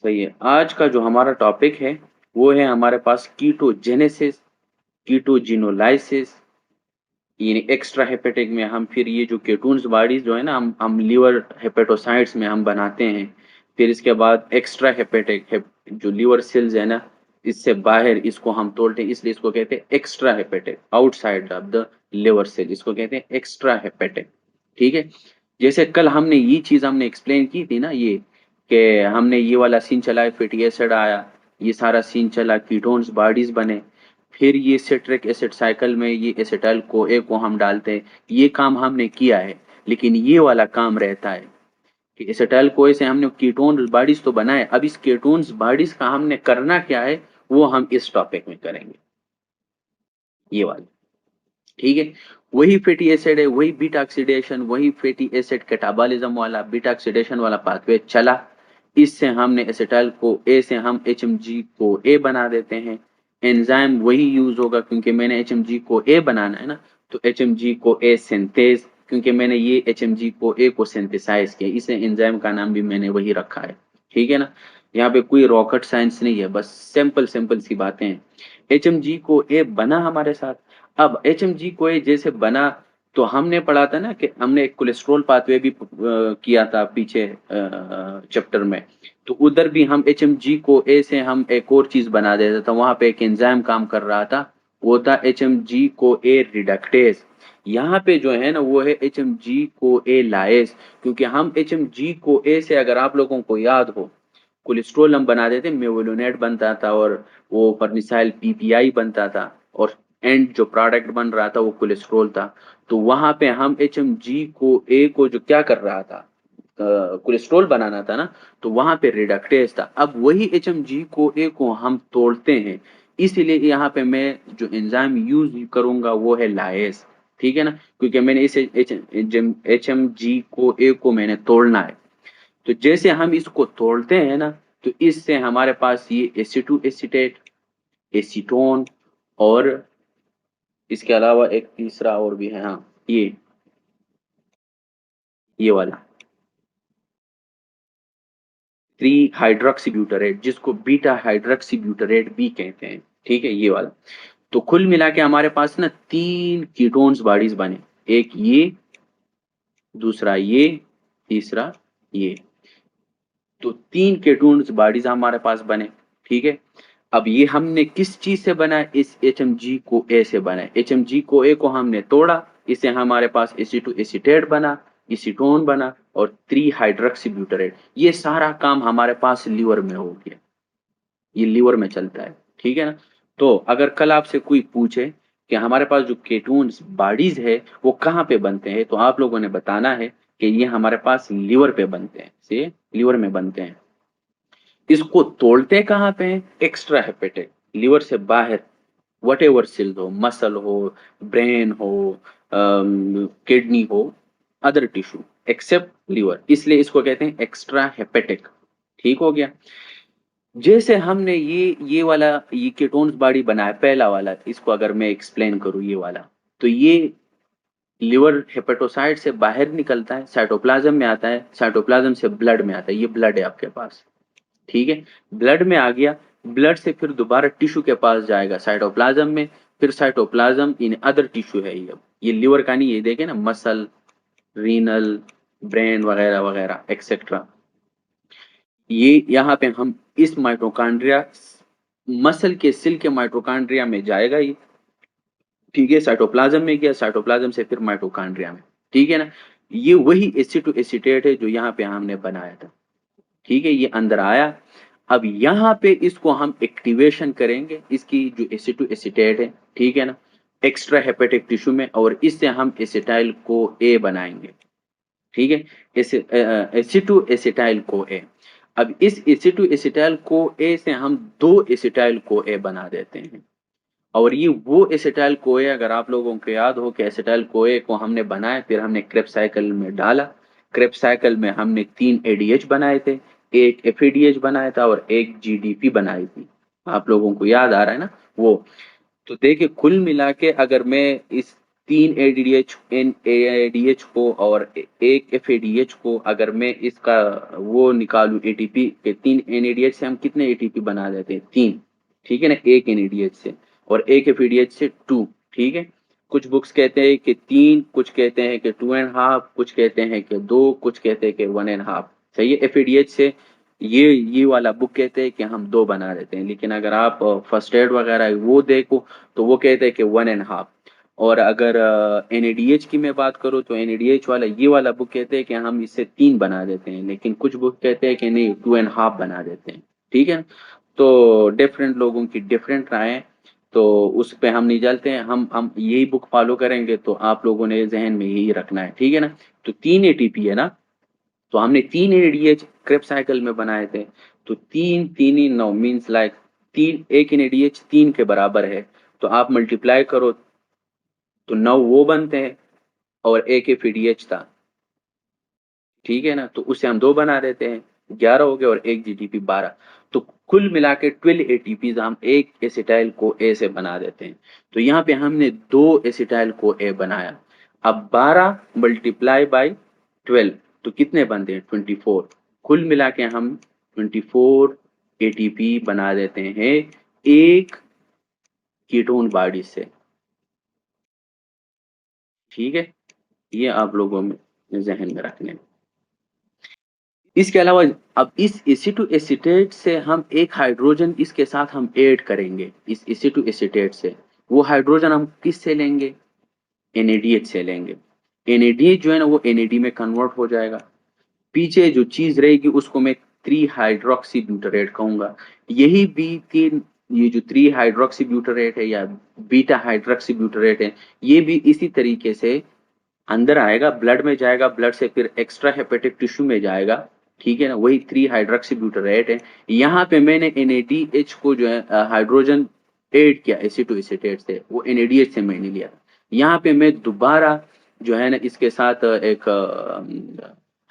सही है। आज का जो हमारा टॉपिक है, वो है हमारे पास कीटोजेनेसिस, कीटोजिनोलाइसिस, यानी एक्स्ट्रा हेपेटिक में हम फिर ये जो केटून्स बॉडीज़ जो है ना हम लिवर हेपेटोसाइट्स में हम बनाते हैं। फिर इसके बाद एक्स्ट्रा हेपेटिक जो लिवर सेल्स है ना, इससे बाहर इसको हम तोड़ते हैं, इसलिए इसको कहते हैं extra hepatic, outside of the liver cell, इसको कहते हैं एक्स्ट्रा हेपेटिक। ठीक है? जैसे कल हमने ये चीज़ हमने एक्सप्लेन की थी ना, ये कि हमने ये वाला सीन चलाया, फैटी एसिड आया, ये सारा सीन चला, कीटोन्स बॉडीज़ बने, फिर ये सिट्रिक एसिड साइकिल में ये एसिटाइल कोए को हम डालते हैं। ये काम हमने किया है, लेकिन ये वाला काम रहता है कि एसिटाइल कोए से हमने कीटोन बॉडीज़ तो बनाए, अब इस कीटोन्स बॉडीज़ का हमने करना क्या है, वो हम इस टॉपिक में करेंगे, ये वाला। ठीक है? वही फैटी एसिड है, वही बीटा ऑक्सीडेशन, वही फैटी एसिड कैटाबॉलिज्म वाला बीटा ऑक्सीडेशन वाला पाथवे चला। इससे हमने एसिटाइल को ए से हम एचएमजी को ए बना देते हैं। एंजाइम वही यूज होगा, क्योंकि मैंने एचएमजी को ए बनाना है ना, तो एचएमजी को ए सिंथेज, क्योंकि मैंने ये एचएमजी को ए को सिंथेसाइज किया, इसे एंजाइम का नाम भी मैंने वही रखा है। ठीक है ना? यहाँ पे कोई रॉकेट साइंस नहीं है, बस सिंपल सिंपल सी बातें हैं। एचएमजी को ए बना हमारे साथ। अब एचएमजी कोई जैसे बना, तो हमने पढ़ा था ना कि हमने एक कोलेस्ट्रॉल पाथवे भी किया था पीछे चैप्टर में। तो उधर भी हम एचएमजी को ए से हम एक और चीज बना देता था, वहां पे एक एंजाइम काम कर रहा था, वो था एचएमजी को ए रिडक्टेज। यहाँ पे जो है ना, वो है एचएमजी को ए लाएज, क्योंकि हम एचएमजी को ए से, अगर आप लोगों को याद हो, कोलेस्ट्रॉल हम बना देते, मेवोलोनेट बनता था, और वो परनिसाइल पीपीआई बनता था, और एंड जो प्रोडक्ट बन रहा था वो कोलेस्ट्रॉल था। तो वहां पे हम एचएमजी को ए को जो क्या कर रहा था, कोलेस्ट्रॉल बनाना था ना, तो वहां पे रिडक्टेज था। अब वही एचएमजी को ए को हम तोड़ते हैं, इसीलिए यहाँ पे मैं जो एंजाइम यूज करूंगा वो है लाएज। ठीक है ना? क्योंकि मैंने इसे एचएमजी को ए को मैंने तोड़ना है। तो जैसे हम इसको तोड़ते हैं ना, तो इससे हमारे पास ये एसिटो एसीटेट, एसीटोन, और इसके अलावा एक तीसरा और भी है, हाँ, ये वाला थ्री हाइड्रोक्सीब्यूटरेट, जिसको बीटा हाइड्रोक्सीब्यूटरेट भी कहते हैं। ठीक है? ये वाला। तो कुल मिला के हमारे पास ना तीन कीटोन्स बॉडीज बने, एक ये, दूसरा ये, तीसरा ये। तो तीन कीटोन्स बॉडीज हमारे पास बने। ठीक है? अब ये हमने किस चीज से बना है, इस एचएमजी को ए से बना है। एचएमजी को ए को हमने तोड़ा, इससे हमारे पास एसीटो एसीटेट बना, एसीटोन बना, और थ्री हाइड्रोक्सीब्यूटरेट। ये सारा काम हमारे पास लीवर में हो गया, ये लीवर में चलता है। ठीक है ना? तो अगर कल आपसे कोई पूछे कि हमारे पास जो केटून्स बॉडीज है वो कहाँ पे बनते हैं, तो आप लोगों ने बताना है कि ये हमारे पास लीवर पे बनते हैं, से लीवर में बनते हैं। इसको तोड़ते कहाँ पे हैं? एक्स्ट्रा हेपेटिक, लिवर से बाहर, वट एवर सेल हो, मसल हो, ब्रेन हो, किडनी हो, अदर टिश्यू एक्सेप्ट लिवर, इसलिए इसको कहते हैं एक्स्ट्रा हेपेटिक। ठीक हो गया? जैसे हमने ये वाला ये कीटोन्स बॉडी बनाया, पहला वाला, इसको अगर मैं एक्सप्लेन करूँ, ये वाला, तो ये लिवर हेपेटोसाइट से बाहर निकलता है, साइटोप्लाज्म में आता है, साइटोप्लाज्म से ब्लड में आता है, ये ब्लड है आपके पास। ठीक है? ब्लड में आ गया, ब्लड से फिर दोबारा टिश्यू के पास जाएगा, साइटोप्लाज्म में, फिर साइटोप्लाज्म इन अदर टिश्यू है ये लिवर का नहीं, ये देखे ना, मसल, रीनल, ब्रेन वगैरह वगैरह एक्सेट्रा। ये यहाँ पे हम इस माइटोकॉन्ड्रिया, मसल के सेल के माइटोकॉन्ड्रिया में जाएगा ये। ठीक है? साइटोप्लाज्म में गया, साइटोप्लाज्म से फिर माइटोकॉन्ड्रिया में। ठीक है ना? ये वही एसिटो एसीटेट है जो यहाँ पे हमने बनाया था। ठीक है? ये अंदर आया। अब यहाँ पे इसको हम एक्टिवेशन करेंगे, इसकी जो एसिटो एसीटेट है। ठीक है ना? एक्स्ट्रा हेपेटिक टिश्यू में, और इससे हम एसिटाइल को ए बनाएंगे। ठीक है? एसिटो एसिटाइल को ए। अब इस एसिटो एसिटाइल को ए से हम दो एसिटाइल को ए बना देते हैं, और ये वो एसिटाइल कोए, अगर आप लोगों को याद हो कि एसिटाइल कोए को हमने बनाया, फिर हमने क्रेब्स साइकिल में डाला। क्रेब्स साइकिल में हमने तीन एडीएच बनाए थे, एक एफएडीएच बनाया था, और एक जीडीपी बनाई थी। आप लोगों को याद आ रहा है ना वो? तो देखिए, कुल मिला के अगर मैं इस 3 एडीएच एन एडीएच को और 1 एफएडीएच को अगर मैं इसका वो निकालूँ एटीपी के 3 एनएडीएच से हम कितने एटीपी बना देते हैं? 3, ठीक है ना? 1 एनएडीएच से और 1 एफएडीएच से 2, ठीक है? कुछ बुक्स कहते हैं कि 3, कुछ कहते हैं कि 2 एंड हाफ, कुछ कहते हैं कि 2, कुछ कहते हैं कि 1 एंड हाफ, सही है? एफएडीएच से ये वाला बुक कहते हैं कि हम 2 बना देते हैं, लेकिन अगर आप फर्स्ट एड वगैरह वो देखो तो वो कहते हैं कि 1 एंड हाफ। और अगर एनएडीएच की मैं बात करूँ तो एनएडीएच वाला ये वाला बुक कहते हैं कि हम इससे 3 बना देते हैं, लेकिन कुछ बुक कहते हैं कि नहीं 2 एंड हाफ बना देते हैं, ठीक है? तो डिफरेंट लोगों की डिफरेंट राय है, तो उस पे हम नहीं चलते हैं, हम यही बुक फॉलो करेंगे, तो आप लोगों ने ज़हन में यही रखना है, ठीक है ना? तो 3 एटीपी है ना, तो हमने 3 एनएडीएच क्रेब साइकिल में बनाए थे, तो 3 3 ही 9 मीन्स लाइक 3 1 एनएडीएच 3 के बराबर है, तो आप मल्टीप्लाई करो तो 9 वो बनते हैं और 1 एफईडीएच था, ठीक है ना? तो उससे हम 2 बना देते हैं, 11 हो गए और 1 जीटीपी 12, तो कुल मिला के 12 एटीपीज़ हम 1 एसिटाइल को ए से बना देते हैं। तो यहाँ पे हमने 2 एसिटाइल को ए बनाया। अब 12 मल्टीप्लाई बाय 12 तो कितने बनते हैं? 24, कुल मिला के हम 24 एटीपी बना देते हैं एक कीटोन बॉडी से, ठीक है? ये आप लोगों में ज़हन में रखना है। इसके अलावा अब इस एसीटोएसीटेट से हम एक हाइड्रोजन इसके साथ हम ऐड करेंगे, इस एसीटोएसीटेट से। वो हाइड्रोजन हम किससे लेंगे? एनएडीएच से लेंगे। एनएडीएच जो है ना वो एनएडी में कन्वर्ट हो जाएगा। पीछे जो चीज़ रहेगी उसको मैं 3 हाइड्रॉक्सी ब्यूटारेट कहूँगा। यही बी 3 ये जो 3 हाइड्रॉक्सी ब्यूटारेट है या बीटा हाइड्रॉक्सी ब्यूटारेट है, ये भी इसी तरीके से अंदर आएगा, ब्लड में जाएगा, ब्लड से फिर एक्स्ट्रा हेपेटिक टिश्यू में जाएगा, ठीक है ना? वही 3 हाइड्रोक्सी ब्यूटारेट है। यहाँ पे मैंने एनएडीएच को जो है हाइड्रोजन ऐड किया एसीटोएसीटेट से, वो एनएडीएच से मैंने लिया। यहाँ पे मैं दोबारा जो है ना इसके साथ एक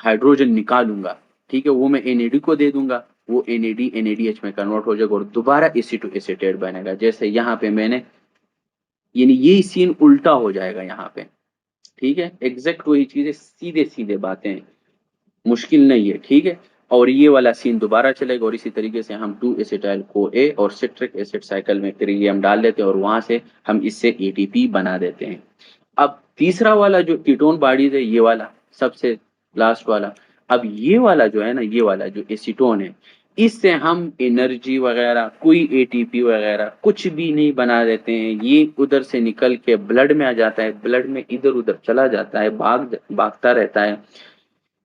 हाइड्रोजन निकालूंगा, ठीक है? वो मैं एनएडी को दे दूंगा, वो एनएडी एनएडीएच में कन्वर्ट हो जाएगा और दोबारा एसीटोएसीटेट बनेगा। जैसे यहाँ पे मैंने यानी ये सीन उल्टा हो जाएगा यहाँ पे, ठीक है? एग्जैक्ट वही चीजें सीधे सीधे बातें हैं, मुश्किल नहीं है, ठीक है? और ये वाला सीन दोबारा चलेगा और इसी तरीके से हम 2 एसिटाइल को ए और सिट्रिक एसिड साइकिल में फिर ये हम डाल देते हैं और वहां से हम इससे एटीपी बना देते हैं। अब तीसरा वाला जो कीटोन बॉडीज है ये वाला सबसे लास्ट वाला, अब ये वाला जो है ना ये वाला जो एसीटोन है, इससे हम एनर्जी वगैरह कोई एटीपी वगैरह कुछ भी नहीं बना देते हैं, ये उधर से निकल के ब्लड में आ जाता है, ब्लड में इधर उधर चला जाता है, भागता रहता है।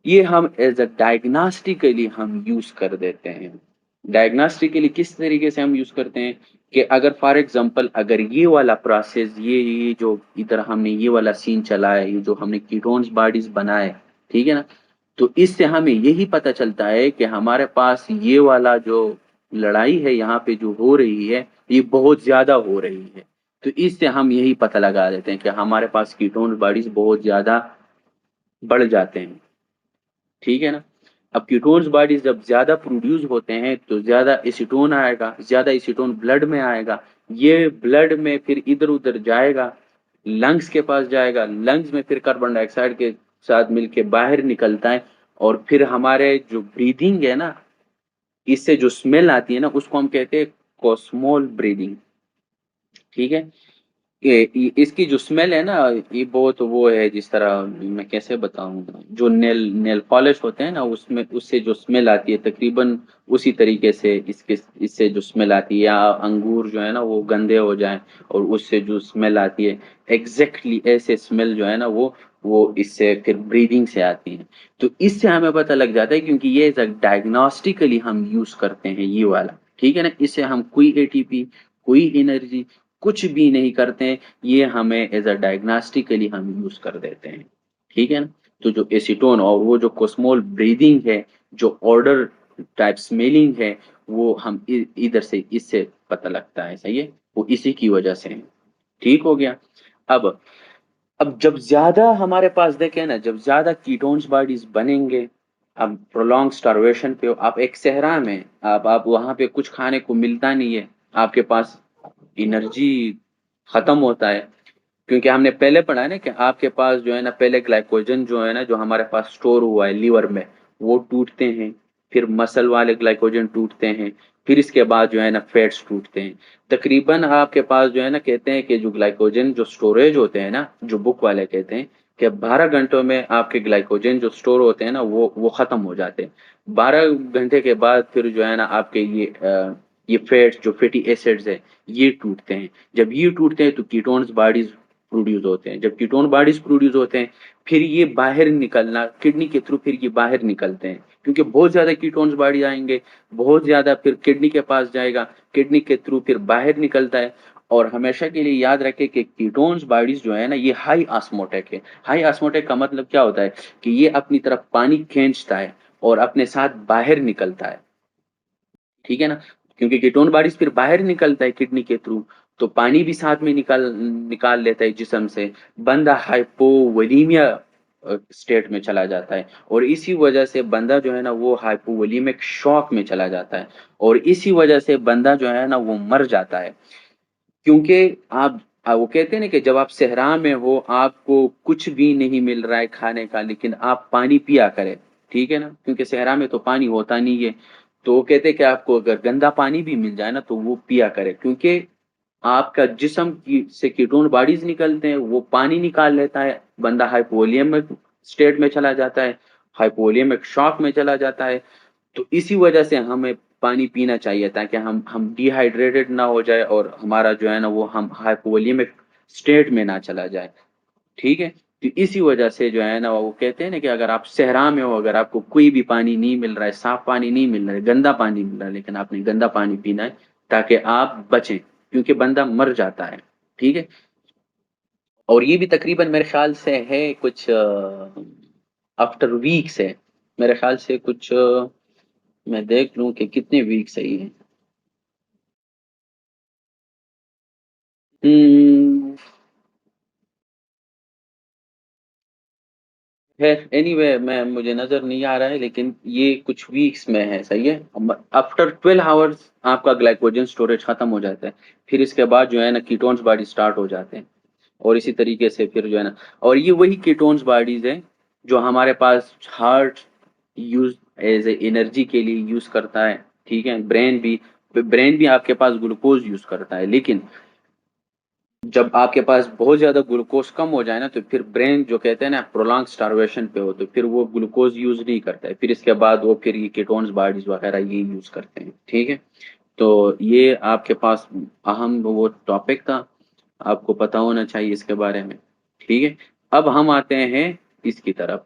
ये हम एज अ डायग्नोस्टिकली हम यूज कर देते हैं। डायग्नोस्टिकली किस तरीके से हम यूज करते हैं कि अगर फॉर एग्जांपल अगर ये वाला प्रोसेस ये जो इधर हमने ये वाला सीन चला है, ये जो हमने कीटोन्स बॉडीज बनाए, ठीक है ना? तो इससे हमें यही पता चलता है कि हमारे पास ये वाला जो लड़ाई है यहाँ पे जो हो रही है ये बहुत ज्यादा हो रही है। तो इससे हम यही पता लगा देते हैं कि हमारे पास कीटोन बॉडीज बहुत ज्यादा बढ़ जाते हैं, ठीक है ना? अब कीटोन्स बॉडीज जब ज्यादा प्रोड्यूस होते हैं तो ज्यादा एसीटोन आएगा, ज्यादा एसीटोन ब्लड में आएगा, ये ब्लड में फिर इधर उधर जाएगा, लंग्स के पास जाएगा, लंग्स में फिर कार्बन डाइऑक्साइड के साथ मिलके बाहर निकलता है और फिर हमारे जो ब्रीदिंग है ना, इससे जो स्मेल आती है ना उसको हम कहते हैं कोस्मोल ब्रीदिंग, ठीक है? इसकी जो स्मेल है ना ये बहुत वो है, जिस तरह मैं कैसे बताऊं, जो नेल नेल पॉलिश होते हैं ना उसमें उससे जो स्मेल आती है तकरीबन उसी तरीके से इसके इससे जो स्मेल आती है, या अंगूर जो है ना वो गंदे हो जाएं और उससे जो स्मेल आती है एग्जैक्टली ऐसे स्मेल जो है ना वो इससे फिर ब्रीदिंग से आती है। तो इससे हमें पता लग जाता है क्योंकि ये डायग्नोस्टिकली हम यूज करते हैं ये वाला, ठीक है ना? इससे हम कोई एटीपी कोई एनर्जी कुछ भी नहीं करते हैं, ये हमें एज अ डायग्नोस्टिकली हम यूज कर देते हैं, ठीक है ना? तो जो एसीटोन और वो जो कोस्मोल ब्रीदिंग है, जो ऑर्डर टाइप स्मेलिंग है, वो हम इधर से इससे पता लगता है, सही है? वो इसी की वजह से है, ठीक हो गया? अब अब जब ज्यादा हमारे पास देखें ना, जब ज्यादा कीटोन्स बॉडीज बनेंगे, अब प्रोलॉन्ग स्टार्वेशन पे हो आप, एक सहरा में आप वहां पे कुछ खाने को मिलता नहीं है, आपके पास एनर्जी खत्म होता है, क्योंकि हमने पहले पढ़ा है ना कि आपके पास जो है ना पहले ग्लाइकोजन जो है ना जो हमारे पास स्टोर हुआ है लीवर में, वो टूटते हैं, फिर मसल वाले ग्लाइकोजन टूटते हैं, फिर इसके बाद जो है ना फैट्स टूटते हैं। तकरीबन आपके पास जो है ना कहते हैं कि जो ग्लाइकोजन जो स्टोरेज होते हैं ना, जो बुक वाले कहते हैं कि 12 घंटों में आपके ग्लाइकोजन जो स्टोर होते हैं ना वो खत्म हो जाते हैं। 12 घंटे के बाद फिर जो है ना आपके ये फैट्स जो फैटी एसिड्स है ये टूटते हैं। जब ये टूटते हैं तो कीटोन्स बॉडीज प्रोड्यूस होते हैं। जब कीटोन बॉडीज प्रोड्यूस होते हैं फिर ये बाहर निकलना किडनी के थ्रू फिर ये बाहर निकलते हैं, क्योंकि बहुत ज्यादा कीटोन्स बॉडी आएंगे, बहुत ज्यादा फिर किडनी के पास जाएगा, किडनी के थ्रू फिर बाहर निकलता है। और हमेशा के लिए याद रखें कि कीटोन्स बॉडीज जो है ना ये हाई ऑस्मोटिक है। हाई ऑस्मोटिक का मतलब क्या होता है कि ये अपनी तरफ पानी खींचता है और अपने साथ बाहर निकलता है, ठीक है ना। क्योंकि कीटोन बारिश फिर बाहर निकलता है किडनी के थ्रू, तो पानी भी साथ में निकाल निकाल लेता है जिस्म से। बंदा हाइपोवोलीमिया स्टेट में चला जाता है, और इसी वजह से बंदा जो है ना वो हाइपोवोलीमिक शॉक में चला जाता है, और इसी वजह से बंदा जो है ना वो मर जाता है। क्योंकि आप वो कहते हैं ना कि जब आप सहरा में हो आपको कुछ भी नहीं मिल रहा है खाने का, लेकिन आप पानी पिया करें, ठीक है ना, क्योंकि सहरा में तो पानी होता नहीं है। तो वो कहते हैं कि आपको अगर गंदा पानी भी मिल जाए ना तो वो पिया करें, क्योंकि आपका जिस्म की से कीटोन बॉडीज निकलते हैं, वो पानी निकाल लेता है, बंदा हाइपोवोलियमिक स्टेट में चला जाता है, हाइपोवोलियमिक शॉक में चला जाता है। तो इसी वजह से हमें पानी पीना चाहिए ताकि हम डिहाइड्रेटेड ना हो जाए और हमारा जो है ना वो हम हाइपोवोलियमिक स्टेट में ना चला जाए, ठीक है। तो इसी वजह से जो है ना वो कहते हैं ना कि अगर आप सहरा में हो, अगर आपको कोई भी पानी नहीं मिल रहा है, साफ पानी नहीं मिल रहा है, गंदा पानी मिल रहा है, लेकिन आपने गंदा पानी पीना है ताकि आप बचें, क्योंकि बंदा मर जाता है, ठीक है। और ये भी तकरीबन मेरे ख्याल से है कुछ आफ्टर वीक्स है, मेरे ख्याल से कुछ मैं देख लूं कि कितने वीक्स है ये। हम्म, है एनीवे मैं मुझे नजर नहीं आ रहा है, लेकिन ये कुछ वीक्स में है, सही है। आफ्टर 12 आवर्स आपका ग्लाइकोजन स्टोरेज खत्म हो जाता है, फिर इसके बाद जो है ना कीटोन्स बॉडी स्टार्ट हो जाते हैं, और इसी तरीके से फिर जो है ना, और ये वही कीटोन्स बॉडीज है जो हमारे पास heart use as a energy के लिए यूज करता है, ठीक है। ब्रेन भी आपके पास ग्लूकोज यूज करता है, लेकिन जब आपके पास बहुत ज्यादा ग्लूकोज कम हो जाए ना तो फिर ब्रेन जो कहते हैं ना प्रोलॉन्ग स्टारवेशन पे हो, तो फिर वो ग्लूकोज यूज नहीं करता है, फिर इसके बाद वो फिर ये कीटोन्स बॉडीज वगैरह ये यूज करते हैं, ठीक है। तो ये आपके पास अहम वो टॉपिक था, आपको पता होना चाहिए इसके बारे में, ठीक है। अब हम आते हैं इसकी तरफ।